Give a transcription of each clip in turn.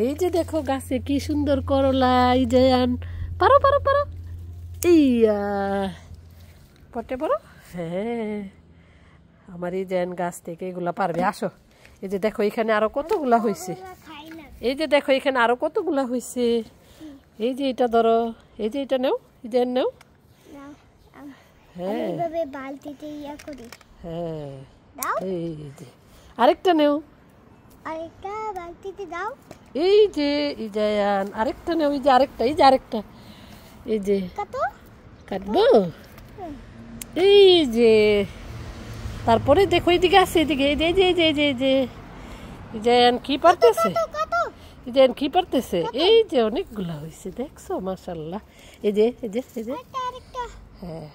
এই যে দেখো গাছে কি সুন্দর করলা, এই যে পারো পারো পারো, ইয়া পটে পারো। হ্যাঁ, আমার এই যে গাছ থেকে এগুলা পারবে, আসো। এই যে দেখো এখানে আরো কতগুলা হয়েছে, এই যে দেখো এখানে আরো কতগুলা হয়েছে। এই যে এটা ধরো, এই যে এটা নেও, এই যে নেও। হ্যাঁ বালতিতে ইয়া করি। হ্যাঁ, এই যে আরেকটা নেও, আরেকটা বালতিতে দাও। এই যে আরেকটা নেও, এই যে আরেকটা, এই যে আরেকটা, এই যে কাটবো। এই যে তারপরে দেখো এইদিকে আছে, এদিকে এই যে এই যে এই যে এই যে এই যে এই যে কি পারতেছে, এই যে কি পারতেছে। এই যে অনেকগুলা হয়েছে, দেখছো মাশাআল্লাহ। এই যে এই যে এই যে হ্যাঁ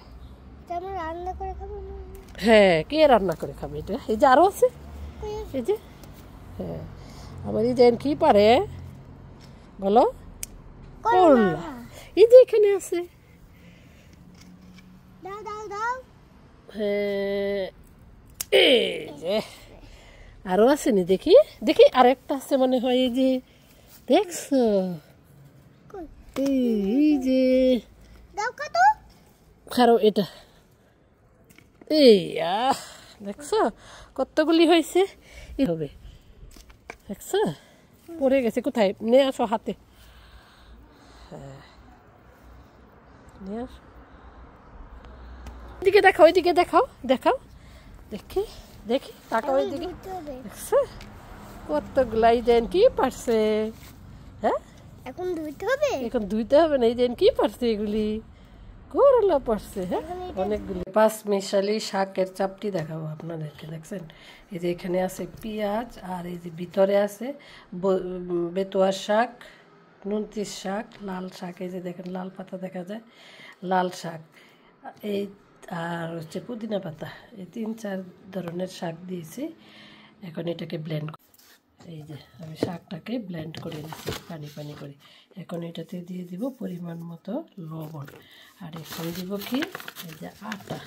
রান্না করে খাবো। হ্যাঁ, কে রান্না করে খাবে এটা? এই যে আরো আছে, এই যে হ্যাঁ। আমার এই যে কি পারে বলো, করলা। এই যে এখানে আছে, দাও দাও দাও। হ্যাঁ, এই যে আরো আছে নি, দেখি দেখি আরেকটা আছে মনে হয়। এই যে দেখছো, এই যে দাও কত খারো এটা, এই দেখছো কতগুলি হয়েছে। এই হবে, দেখছো পড়ে গেছে, কোথায় নে আসো হাতে। হ্যাঁ নিয়ে আসো, এদিকে দেখাও, এদিকে দেখাও, দেখাও দেখি দেখি, তাকাও এদিকে, দেখছো কতগুলাই দেন কি পারছে। হ্যাঁ এখন ধুইতে হবে, এখন ধুইতে হবে না, এই দেন কি পারছে, এগুলি করলা পারছে। হ্যাঁ অনেকগুলি। পাঁচ মিশালি শাকের চাপটি দেখাবো আপনাদেরকে, দেখছেন এই যে এখানে আছে পেঁয়াজ, আর এই যে ভিতরে আছে বেতুয়া শাক, নুনতির শাক, লাল শাক, এই যে দেখেন লাল পাতা দেখা যায়, লাল শাক, এই আর হচ্ছে পুদিনা পাতা, এই 3-4 ধরনের শাক দিয়েছি। এখন এটাকে ব্লেন্ড, এই যে আমি শাকটাকে ব্লেন্ড করে নিচ্ছি পানি পানি করে। এখন এটাতে দিয়ে দিব পরিমাণ মতো লবণ, আর এখন দিব কি এই যে আটা।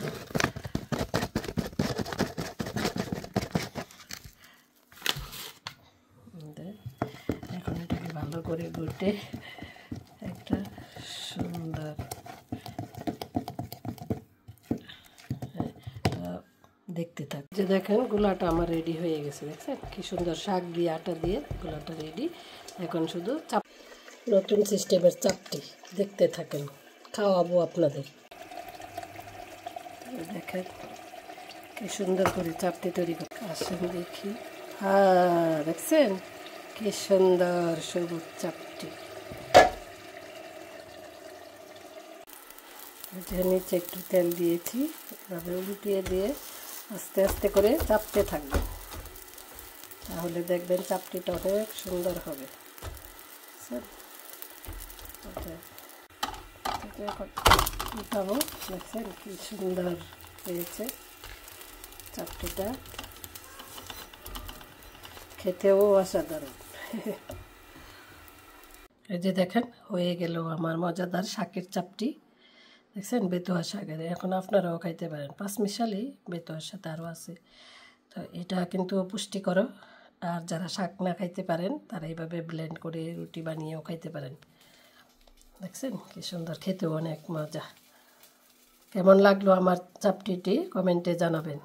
এখন এটাকে ভালো করে গুটে একটা সুন্দর দেখতে থাক। যে দেখেন গোলাটা আমার রেডি হয়ে গেছে, দেখছেন কি সুন্দর শাক দিয়ে আটা দিয়ে গোলাটা রেডি। এখন শুধু চাপ, নতুন সিস্টেমের চাপটি দেখতে থাকেন, খাওয়াবো আপনাদের। দেখেন কি সুন্দর করে চাপটি তৈরি করে, আসেন দেখি। হ্যাঁ দেখছেন কি সুন্দর সবুজ চাপটি। নিচে একটু তেল দিয়েছি, এভাবে উল্টিয়ে দিয়ে আস্তে আস্তে করে চাপতে থাকবেন, তাহলে দেখবেন চাপটিটা অনেক সুন্দর হবে। উঠাবো, দেখছেন কি সুন্দর হয়েছে চাপটিটা, খেতেও অসাধারণ। এই যে দেখেন হয়ে গেল আমার মজাদার শাকের চাপটি, দেখছেন বেতুয়া শাকের। এখন আপনারাও খাইতে পারেন, পাঁচমিশালি বেতুয়ার সাথে আরও আছে। তো এটা কিন্তু পুষ্টিকর, আর যারা শাক না খাইতে পারেন তারা এইভাবে ব্লেন্ড করে রুটি বানিয়েও খাইতে পারেন। দেখছেন কি সুন্দর, খেতেও অনেক মজা। কেমন লাগলো আমার চাপটিটি কমেন্টে জানাবেন।